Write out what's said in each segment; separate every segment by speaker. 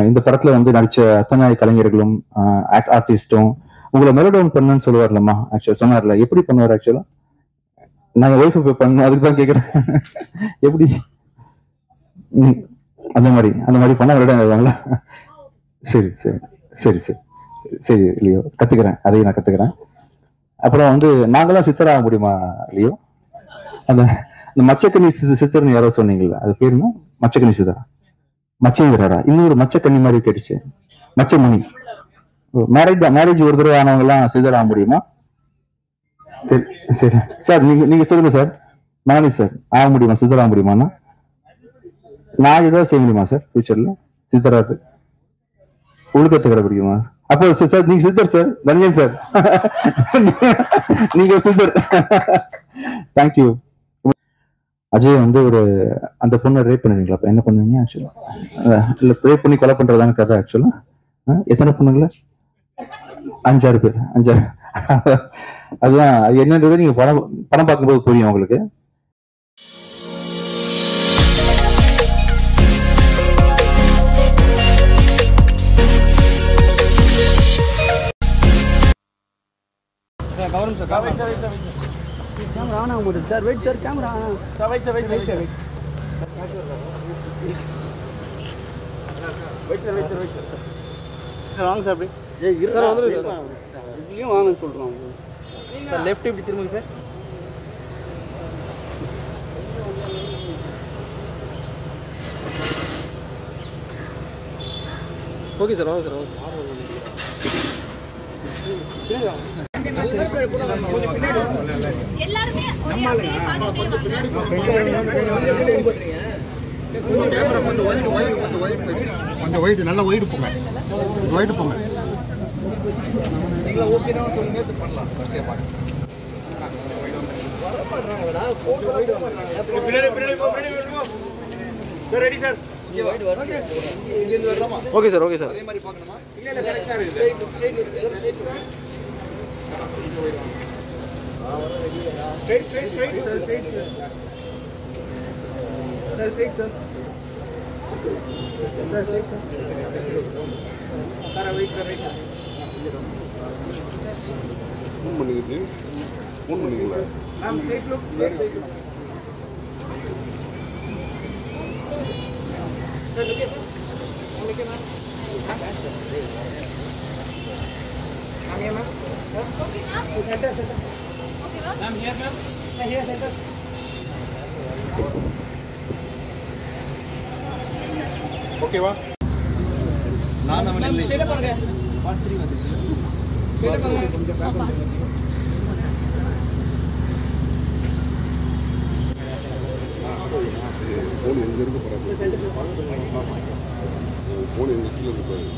Speaker 1: இந்த படத்துல வந்து நடிச்ச அத்தனை கலைஞர்களும் ஆர்டிஸ்டும் உங்களை மெலோடவுன் பண்ணுன்னு சொல்லுவார்லம்மா. ஆக்சுவலா சொன்னார்ல, எப்படி பண்ணுவார் ஆக்சுவலா? நான் ஒய்ஃபை போய் பண்ணணும், அதுக்கு தான் கேட்குறேன். எப்படி அந்த மாதிரி பண்ண விட. சரி சரி சரி சரி சரி லியோ, கத்துக்கிறேன், அதையும் நான் கத்துக்கிறேன். அப்புறம் வந்து நாங்களாம் சித்தராக முடியுமா லியோ? அந்த மச்சக்கண்ணி சித்தர்னு யாரோ சொன்னீங்கல்ல, அது பேர் என்ன? மச்சக்கண்ணி சித்தரா, மச்சேந்திரரா? இன்னொரு மச்சக்கண்ணி மாதிரி கேட்டுச்சு, மச்சமணி. மேரேஜ் ஒரு தடவை ஆனவங்க எல்லாம் சித்தராக முடியுமா? சரி சார், நீங்க சொல்லுங்க சார். மணி சார், ஆக முடியுமா? சித்தராக முடியுமாண்ணா? நான் ஏதாவது செய்ய முடியுமா சார் ஃபியூச்சர்ல சித்தராது? ஒழுக்கத்தை கடைபிடிக்குமா? அப்போ சார் நீங்க சித்தர் சார், தனியன் சார். நீங்க சித்தர். தேங்க்யூ. அஜய் வந்து ஒரு அந்த பொண்ணை ரேப் பண்ணுவீங்களா? என்ன பண்ணுவீங்க ஆக்சுவலா? இல்ல ரேப் பண்ணி கொலை பண்றதான கதை ஆக்சுவலா? எத்தனை பொண்ணுங்களா? 5-6 பேர். 5-6. அதுதான் அது என்னன்றது நீங்க படம் பார்க்கும்போது புரியும் உங்களுக்கு.
Speaker 2: கேமரா ஆன் ஆக மாட்டேது sir. Wait sir, camera wait sir. வாங்க சார், அப்படி சார் வந்துரு சார். இதுலேயும் வாங்கன்னு சொல்கிறோம் சார். லெஃப்ட் இப்படி திரும்புங்க சார். ஓகே சார், வாங்க சார், வாங்க சார்.
Speaker 3: கொஞ்சம் ஒயிட், நல்லா ஒயிட் போங்க, ஒயிட் போங்க. நீங்க ஓகேனா சொல்லுங்க, இது பண்ணலாம். சரியா பாருங்க. Sir ready sir.
Speaker 2: Okay sir, okay sir.
Speaker 3: அதே மாதிரி பார்க்கணுமா? இல்ல இல்ல, கரெக்ட்டா இருக்கு. ஸ்ட்ரைட் ஃபோன் பண்ணிங்களா? Ma'am straight look. Sir okay sir. Okay ma'am. ஆமே ma'am. Okay ma'am. Centre. Okay ma'am. Ma'am here ma'am. Here centre. ஓகேவா? நான் நம்ம நில்லை. ஸ்ட்ரைட் பண்ணுங்க. பார்ட் 3 வந்து. ஸ்ட்ரைட் பண்ணுங்க. கொஞ்சம் பேக் பண்ணுங்க. ஃபோன் எங்க இருக்கு பாருங்க. ஃபோன் எங்க இருக்கு பாருங்க.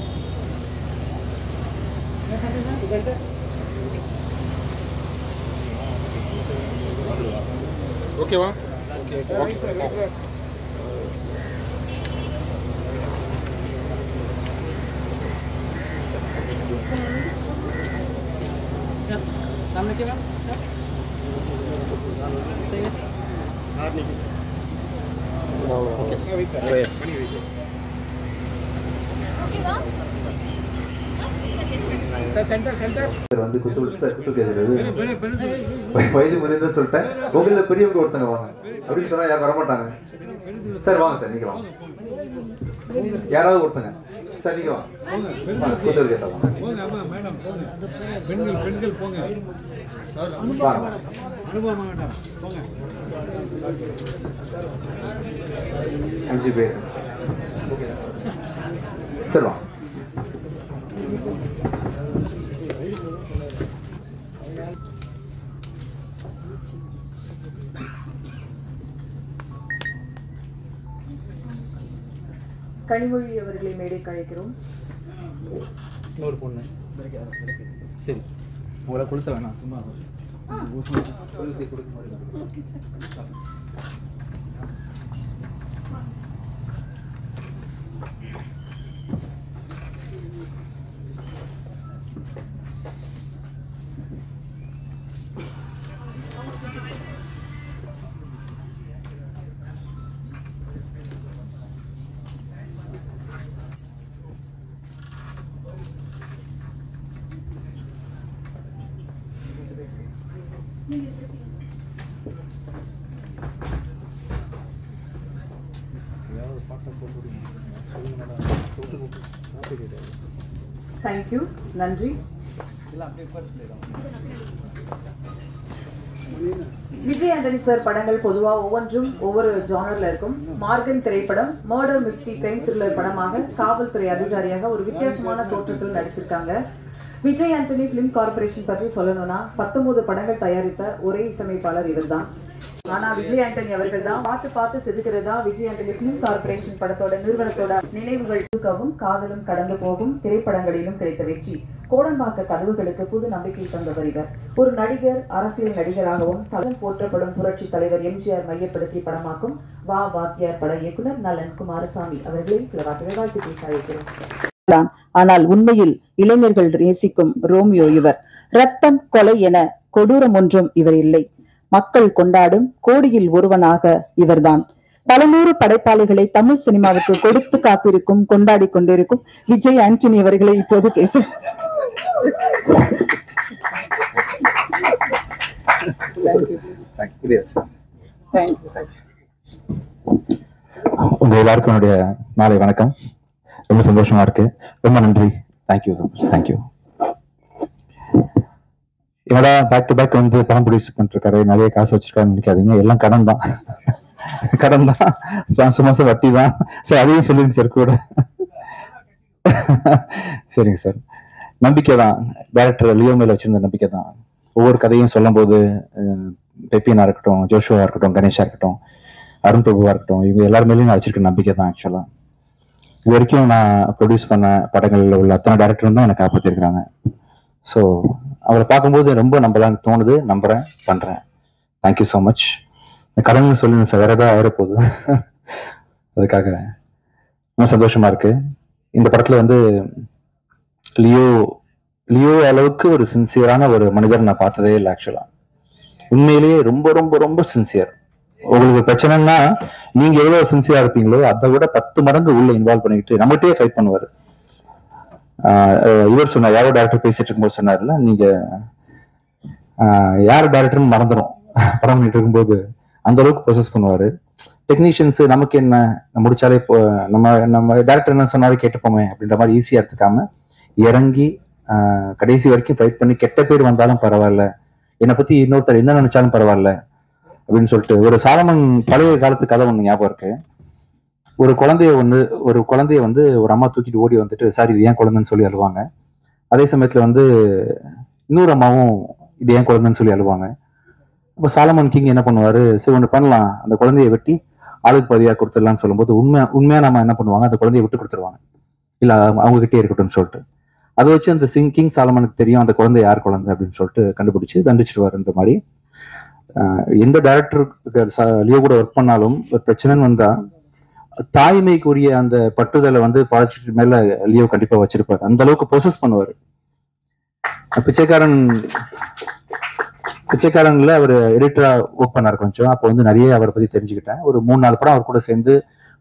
Speaker 3: ஓகேவா? ஓகே. नाम लिखिए मैम।
Speaker 1: வந்து குத்து கேட்கறது வயது முதிர்ந்த சொல்லிட்டேன். உங்கள பெரியவங்க ஒருத்தங்க வாங்க அப்படின்னு சொன்னா யாரும் வரமாட்டாங்க சார். வாங்க சார், நீங்க வாங்க. யாராவது ஒருத்தங்க சார், நீங்க வாங்க. குத்து கேட்டலாம்.
Speaker 3: பெண்கள் போங்க. அனுபவம் வேண்டாம், போங்க.
Speaker 1: 5 பேர் சார் வாங்க.
Speaker 4: கனிமொழி அவர்களை மேடைக்கு அழைக்கிறோம்.
Speaker 2: இன்னொரு பொண்ணு சரி, உங்களை கொடுத்த வேணாம், சும்மா
Speaker 4: தேங்க்யூ. நன்றி. விஜய் ஆண்டனி சார் படங்கள் பொதுவா ஒவ்வொன்றும் ஒவ்வொரு ஜானர்ல இருக்கும். மார்கன் திரைப்படம் மர்டர் மிஸ்ட்ரி கிரைம் த்ரில்லர் படமாக காவல்துறை அதிகாரியாக ஒரு வித்தியாசமான தோற்றத்தில் நடிச்சிருக்காங்க. விஜய் ஆண்டனி பிலிம் கார்பரேஷன் பற்றி சொல்லணும்னா 19 படங்கள் தயாரித்த ஒரே இசையமைப்பாளர் இவர்தான். ஆனா விஜய் ஆண்டனி அவர்கள் தான் பார்த்து செதுக்கிறதா விஜய் ஆண்டனி பிலிம் கார்பரேஷன் படத்தோட நிறுவனத்தோட நினைவுகள் காதலும் கடந்து போகும் திரைப்படங்களிலும் கிடைத்த வெற்றி கோடம்பாக்க கதவுகளுக்கு புது நம்பிக்கை தந்தவர் இவர். ஒரு நடிகர், அரசியல் நடிகராகவும் தலம் போற்றப்படும் புரட்சி தலைவர் எம்ஜிஆர் மையப்படுத்தி படமாக்கும் வா வாத்தியார் பட இயக்குனர் நலன் குமாரசாமி அவர்களை சில வார்த்தைகள் வாழ்த்து பேச அழைக்கிறோம். ஆனால் உண்மையில் இளைஞர்கள் நேசிக்கும் ரோமியோ இவர். ரத்தம், கொலை என கொடூரம் ஒன்றும் இவர் இல்லை. மக்கள் கொண்டாடும் கோடியில் ஒருவனாக இவர்தான். பல நூறு படைப்பாளிகளை தமிழ் சினிமாவுக்கு கொடுத்து காத்திருக்கும், கொண்டாடி கொண்டிருக்கும் விஜய் ஆண்டனி அவர்களை இப்போது பேச
Speaker 1: உங்க எல்லாருக்கும் என்னுடைய மாலை வணக்கம். ரொம்ப சந்தோஷமா இருக்கு. ரொம்ப நன்றி. Thank you so much. தேங்க்யூ. என்னோட பேக் டு பேக் வந்து பணம் ப்ரொடியூஸ் பண்ணிருக்காரு, நிறைய காசு வச்சிருக்காருன்னு நினைக்காதீங்க. எல்லாம் கடன் தான், கடன் தான், மாசம் மாசம் வட்டி தான். சார் அதையும் சொல்லிருங்க சார் கூட. சரிங்க சார். நம்பிக்கை தான், டைரக்டர் லியோ மேல வச்சிருந்த நம்பிக்கை தான். ஒவ்வொரு கதையும் சொல்லும் போது பெப்பியனா இருக்கட்டும், ஜோஷுவா இருக்கட்டும், கணேஷா இருக்கட்டும், அருண் பிரபுவா இருக்கட்டும், இவங்க எல்லாருமேலையும் நான் வச்சிருக்க நம்பிக்கை தான். ஆக்சுவலா இது வரைக்கும் நான் ப்ரொடியூஸ் பண்ண படங்கள்ல உள்ள அத்தனை டைரக்டரும் தான் எனக்கு காப்பாற்றிருக்கிறாங்க. ஸோ அவரை பார்க்கும்போது ரொம்ப நம்பலான்னு தோணுது. நம்புறேன், பண்றேன். Thank you so much. கடவுள்னு சொல்லி சார் வேற ஏதாவது ஆயிரப்போகுது, அதுக்காக ரொம்ப சந்தோஷமா இருக்கு. இந்த படத்துல வந்து லியோ அளவுக்கு ஒரு சின்சியரான ஒரு மனிதர் நான் பார்த்ததே இல்லை. ஆக்சுவலா உண்மையிலேயே ரொம்ப ரொம்ப ரொம்ப சின்சியர். உங்களுக்கு பிரச்சனைன்னா நீங்க எவ்வளவு சின்சியரா இருப்பீங்களோ அதை விட 10 மடங்கு உள்ள இன்வால்வ் பண்ணிக்கிட்டு நம்மகிட்டயே ஃபைட் பண்ணுவாரு. இவர் சொன்னார், யாரோ டேரக்டர் பேசிட்டு இருக்கும்போது சொன்னார்ல, நீங்க யார் டேரக்டர்னு மறந்துடும் படம் பண்ணிட்டு இருக்கும்போது. அந்த அளவுக்கு ப்ரொசஸ் பண்ணுவாரு. டெக்னீஷியன்ஸ் நமக்கு என்ன முடிச்சாலே நம்ம டேரக்டர் என்ன சொன்னாலும் கேட்டுப்போமே அப்படின்ற மாதிரி ஈஸியா எடுத்துக்காம இறங்கி கடைசி வரைக்கும் ஃபைட் பண்ணி கெட்ட பேர் வந்தாலும் பரவாயில்ல, என்னை பத்தி இன்னொருத்தர் என்ன நினைச்சாலும் பரவாயில்ல அப்படின்னு சொல்லிட்டு ஒரு சாலமன் பழைய காலத்து கதை ஒண்ணு ஞாபகம் இருக்கு. ஒரு குழந்தைய வந்து ஒரு அம்மா தூக்கிட்டு ஓடி வந்துட்டு, சாரி இது ஏன் குழந்தைன்னு சொல்லி அழுவாங்க. அதே சமயத்துல வந்து இன்னொரு அம்மாவும் இது ஏன் குழந்தைன்னு சொல்லி அழுவாங்க. அப்போ சாலமன் கிங் என்ன பண்ணுவாரு, சரி ஒண்ணு பண்ணலாம், அந்த குழந்தைய வெட்டி ஆளுக்கு பதியா கொடுத்துடலாம்னு சொல்லும்போது உண்மையா நம்ம என்ன பண்ணுவாங்க, அந்த குழந்தைய விட்டு கொடுத்துருவாங்க, இல்ல அவங்க கிட்டே இருக்கட்டும்னு சொல்லிட்டு. அதை வச்சு அந்த கிங் சாலமனுக்கு தெரியும் அந்த குழந்தை யார் குழந்தை அப்படின்னு சொல்லிட்டு கண்டுபிடிச்சு தண்டிச்சிடுவாருன்ற மாதிரி. எந்த டைரக்டருக்கு லியோ கூட ஒர்க் பண்ணாலும் ஒரு பிரச்சனைன்னு வந்தா தாய்மைக்குரிய அந்த பட்டுதலை வந்து பழச்சிட்டு மேல லியோ கண்டிப்பா வச்சிருப்பாரு. அந்த அளவுக்கு ப்ரொசஸ் பண்ணுவாரு. பிச்சைக்காரன்ல அவர் எடிட்டரா ஒர்க் பண்ணாரு கொஞ்சம். அப்போ வந்து நிறைய அவரை பத்தி தெரிஞ்சுக்கிட்டேன். ஒரு 3-4 படம் அவர் கூட சேர்ந்து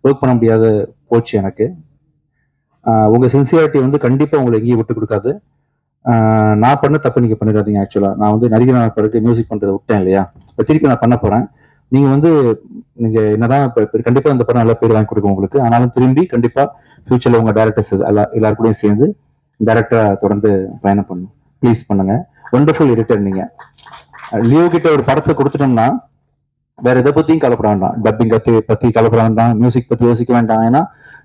Speaker 1: ஒர்க் பண்ண முடியாத போச்சு எனக்கு. உங்க சின்சியாரிட்டி வந்து கண்டிப்பா உங்களை எங்கேயும் விட்டு கொடுக்காது. நான் பண்ண தப்பு நீங்க பண்ணிடாதீங்க. ஆக்சுவலா நான் வந்து நடிகரான பிறகு மியூசிக் பண்றதை விட்டேன் இல்லையா, இப்போ திருப்பி நான் பண்ண போறேன். நீங்க என்னதான் கண்டிப்பா இந்த படம் நல்ல பேர் வாங்கி கொடுக்கும் உங்களுக்கு. ஆனாலும் திரும்பி கண்டிப்பா ஃபியூச்சர்ல உங்க டைரக்டர்ஸ் எல்லாரும் கூடயும் சேர்ந்து டைரக்டரா தொடர்ந்து பயணம் பண்ணும். ப்ளீஸ் பண்ணுங்க. ஒண்டர்ஃபுல் எடிட்டர் நீங்க. லியோ கிட்ட ஒரு படத்தை கொடுத்துட்டோம்னா வேற எதை பத்தியும் கலப்பட வேண்டாம். டப்பிங் பத்தி கலப்பட வேண்டாம், மியூசிக் பத்தி யோசிக்க வேண்டாம். ஏன்னா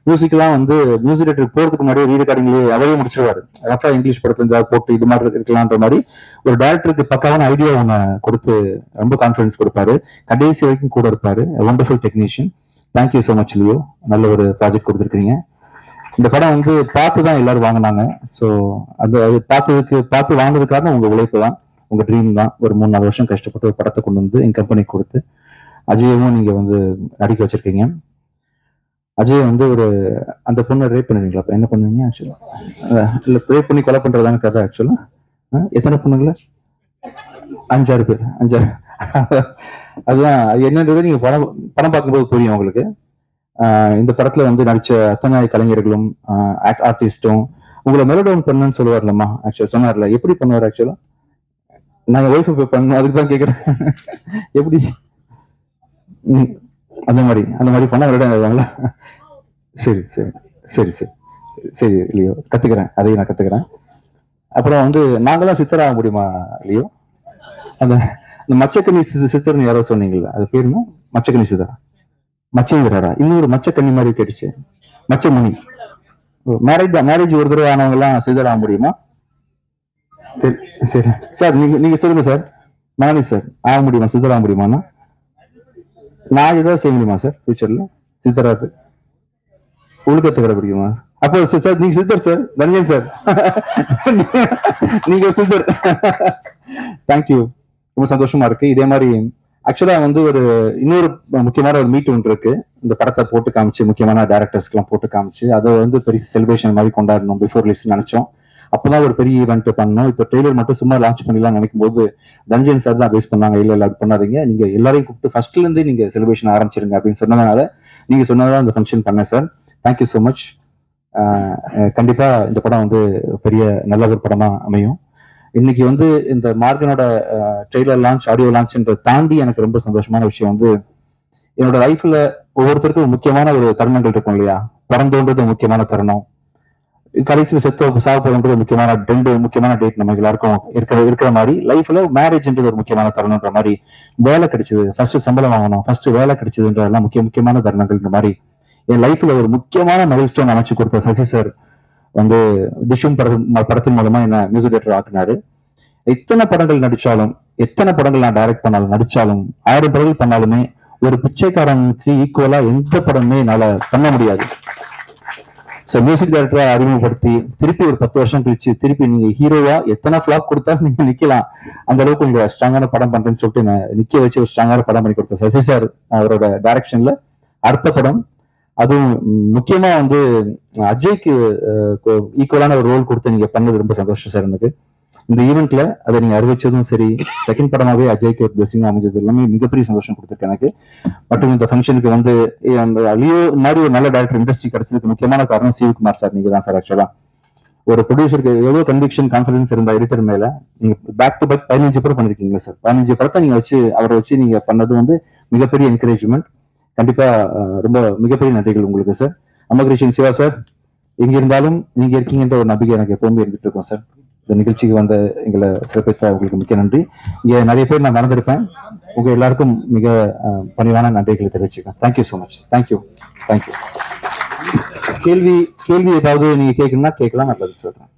Speaker 1: மியூசிக்லாம் வந்து மியூசிக் டைரக்டர் போறதுக்கு முன்னாடி ரீரெக்கார்டிங்லேயே அவையே முடிச்சிருவாரு. ரஃபா இங்கிலீஷ் படத்துல இருந்தா போட்டு இது மாதிரி இருக்கலான்ற மாதிரி ஒரு டைரக்டருக்கு பக்காவான ஐடியா ஒன்று கொடுத்து ரொம்ப கான்ஃபிடன்ஸ் கொடுப்பாரு. கடைசி வரைக்கும் கூட இருப்பாரு. Wonderful technician. Thank you so much Leo. நல்ல ஒரு ப்ராஜெக்ட் கொடுத்துருக்கீங்க. இந்த படம் வந்து பார்த்து தான் எல்லாரும் வாங்கினாங்க. ஸோ அது பார்த்து வாங்கினதுக்காக உங்க உழைப்பு தான், உங்க ட்ரீம் தான். ஒரு 3-4 வருஷம் கஷ்டப்பட்டு ஒரு படத்தை கொண்டு வந்து என் கம்பெனிக்கு கொடுத்து அஜயவும் நீங்க வந்து நடிக்க வச்சிருக்கீங்க. அஜய் வந்து அந்த பொண்ணை ரேப் பண்ணுவீங்களா? என்ன பண்ணுவீங்க ஆக்சுவலா? இல்ல ரேப் பண்ணி கொலை பண்றதான கதை ஆக்சுவலா? எத்தனை பொண்ணுங்களா? 5-6 பேர். 5-6. அதுதான் என்னன்றது நீங்க படம் பார்க்கும்போது புரியும் உங்களுக்கு. இந்த படத்துல வந்து நடிச்ச அத்தனை கலைஞர்களும் ஆர்டிஸ்டும் உங்களை மெலோடவுன் பண்ணுன்னு சொல்லுவார்லம்மா. ஆக்சுவலா சொன்னார்ல, எப்படி பண்ணுவார் ஆக்சுவலா? நாங்க ஒய்ஃபை பண்ணணும், அதுக்கு தான் கேட்குறேன். எப்படி அந்த மாதிரி பண்ண வருவாங்களா? சரி சரி சரி சரி சரி லியோ, கத்துக்கிறேன், அதையும் நான் கத்துக்கிறேன். அப்புறம் வந்து நாங்களாம் சித்தர் ஆக முடியுமா லியோ? அந்த அந்த மச்சக்கன்னி சித்தர்னு யாரோ சொன்னீங்களா, அது பேர் என்ன? மச்சக்கன்னி சித்தரா, மச்சேந்திரரா? இன்னொரு மச்சக்கன்னி மாதிரி கேட்டுச்சு, மச்சமுனி. மேரேஜ் ஒரு தடவை ஆனவங்க எல்லாம் சித்தர் ஆக முடியுமா? சரி சரி சார், நீங்க சொல்லுங்க சார். நானே சார் ஆக முடியுமா, சித்தர் ஆக முடியுமாண்ணா? நான் ஏதாவது செய்ய முடியுமா சார் ஃபியூச்சர்ல சித்தராது? ஒழுக்கத்தை கடைபிடிக்குமா? அப்போ சார் நீங்க சித்தர் சார், தன்யன் சார். நீங்க சித்தர். தேங்க்யூ, ரொம்ப சந்தோஷமா இருக்கு. இதே மாதிரி ஆக்சுவலா வந்து இன்னொரு முக்கியமான ஒரு மீட் ஒன்று இருக்கு. இந்த படத்தை போட்டு காமிச்சு முக்கியமான டைரக்டர்ஸ்க்கு எல்லாம் போட்டு காமிச்சு அதை வந்து பெரிய செலிப்ரேஷன் மாதிரி கொண்டாடணும் பிஃபோர் ரிலீஸ் நினைச்சோம். அப்பதான் ஒரு பெரிய ஈவெண்ட் பண்ணோம். இப்போ ட்ரெய்லர் மட்டும் சும்மா லான்ச் பண்ணலாம் நினைக்கும் போது தன்ஜன் சார் தான் பேஸ் பண்ணாங்க. இல்ல அது பண்ணாதீங்க, நீங்க எல்லாரையும் கூப்பிட்டு ஃபர்ஸ்ட்ல இருந்தே நீங்க செலிப்ரேஷன் ஆரம்பிச்சிருங்க அப்படின்னு சொன்னதுனால நீங்க சொன்னதான் அந்த ஃபங்க்ஷன் பண்ணேன் சார். Thank you so much. கண்டிப்பா இந்த படம் வந்து பெரிய நல்ல ஒரு படமா அமையும். இன்னைக்கு வந்து இந்த மார்கனோட ட்ரெய்லர் லான்ச், ஆடியோ லான்ச்ன்ற தாண்டி எனக்கு ரொம்ப சந்தோஷமான விஷயம் வந்து என்னோட லைஃப்ல ஒவ்வொருத்தருக்கும் முக்கியமான ஒரு தருணங்கள் இருக்கும் இல்லையா? பிறந்தோன்றது முக்கியமான தருணம், கடைசியில் சாக போறது முக்கியமான 2 முக்கியமான டேட் நம்ம எல்லாருக்கும் இருக்கிற மாதிரி லைஃப்ல மேரேஜ்ன்றது ஒரு முக்கியமான தருணம்ன்ற மாதிரி, வேலை கிடைச்சது, ஃபர்ஸ்ட் சம்பளம் வாங்கணும், ஃபர்ஸ்ட் வேலை கிடைச்சதுன்றதெல்லாம் முக்கியமான தருணங்கள்ன்ற மாதிரி என் லைஃப்ல ஒரு முக்கியமான மைல்ஸ்டோன் அமைச்சு கொடுத்த சசி சார் வந்து டிஷும் படத்தின் மூலமா என்ன மியூசிக் டைரக்டர் ஆக்குனாரு. எத்தனை படங்கள் நடிச்சாலும், எத்தனை படங்கள் நான் டைரக்ட் பண்ணாலும் நடிச்சாலும், 1000 படங்கள் பண்ணாலுமே ஒரு பிச்சைக்காரனுக்கு ஈக்குவலா எந்த படமே என்னால பண்ண முடியாது. மியூசிக் டைரக்டரா அறிமுகப்படுத்தி திருப்பி ஒரு 10 வருஷம் கழிச்சு திருப்பி நீங்க ஹீரோவா எத்தனை ஃபிளாப் கொடுத்தாலும் நீங்க நிக்கலாம், அந்த அளவுக்கு உங்க ஸ்ட்ராங்கான படம் பண்றேன்னு சொல்லிட்டு நிக்க வச்சு ஒரு ஸ்ட்ராங்கான படம் பண்ணி கொடுத்த சசி சார் அவரோட டைரக்ஷன்ல அடுத்த படம், அதுவும் முக்கியமா வந்து அஜய்க்கு ஈக்குவலான ஒரு ரோல் கொடுத்து நீங்க பண்ணது ரொம்ப சந்தோஷம் சார். எனக்கு இந்த ஈவெண்ட்ல அதை நீங்க அறிவிச்சதும் சரி, செகண்ட் படமாவே அஜய்க்கு ஒரு பிளெஸிங் அமைஞ்சது எல்லாமே மிகப்பெரிய சந்தோஷம் கொடுத்துருக்கு எனக்கு. மற்றும் இந்த ஃபங்க்ஷனுக்கு வந்து அந்த அலியோ மாதிரி ஒரு நல்ல டைரக்டர் இண்டஸ்ட்ரி கிடைச்சதுக்கு முக்கியமான காரணம் சிவகுமார் சார், நீங்க தான் சார். ஆக்சுவலா ஒரு ப்ரொடியூசருக்கு எவ்வளவு கன்விக்ஷன் கான்ஃபிடன்ஸ் இருந்த எடிட்டர் மேல நீங்க பேக் டு பேக் 15 படம் பண்ணிருக்கீங்க சார். 15 படத்தை நீங்க அவரை வச்சு நீங்க பண்ணது வந்து மிகப்பெரிய என்கரேஜ்மெண்ட். கண்டிப்பா ரொம்ப மிகப்பெரிய நன்றிகள் உங்களுக்கு சார். அமகிருஷ்ணன் சிவா சார், எங்க இருந்தாலும் நீங்க இருக்கீங்கன்ற ஒரு நம்பிக்கை எனக்கு எப்பவுமே இருந்துட்டு இருக்கோம் சார். இந்த நிகழ்ச்சிக்கு வந்த எங்களை சிறப்பித்த உங்களுக்கு மிக்க நன்றி. இங்க நிறைய பேர் நான் மறந்திருப்பேன், உங்க எல்லாருக்கும் மிக பணிவான நன்றிகளை தெரிவிச்சுக்கிறேன். Thank you so much. தேங்க்யூ. கேள்வி ஏதாவது நீங்க கேட்கணும்னா கேட்கலாம், நான் பதில் சொல்றேன்.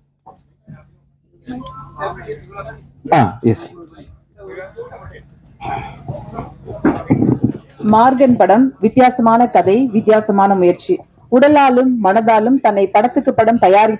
Speaker 1: எஸ்.
Speaker 4: மார்கன் படம் வித்தியாசமான கதை, வித்தியாசமான முயற்சி. உடலாலும் மனதாலும் தன்னை படத்துக்கு படம் தயார்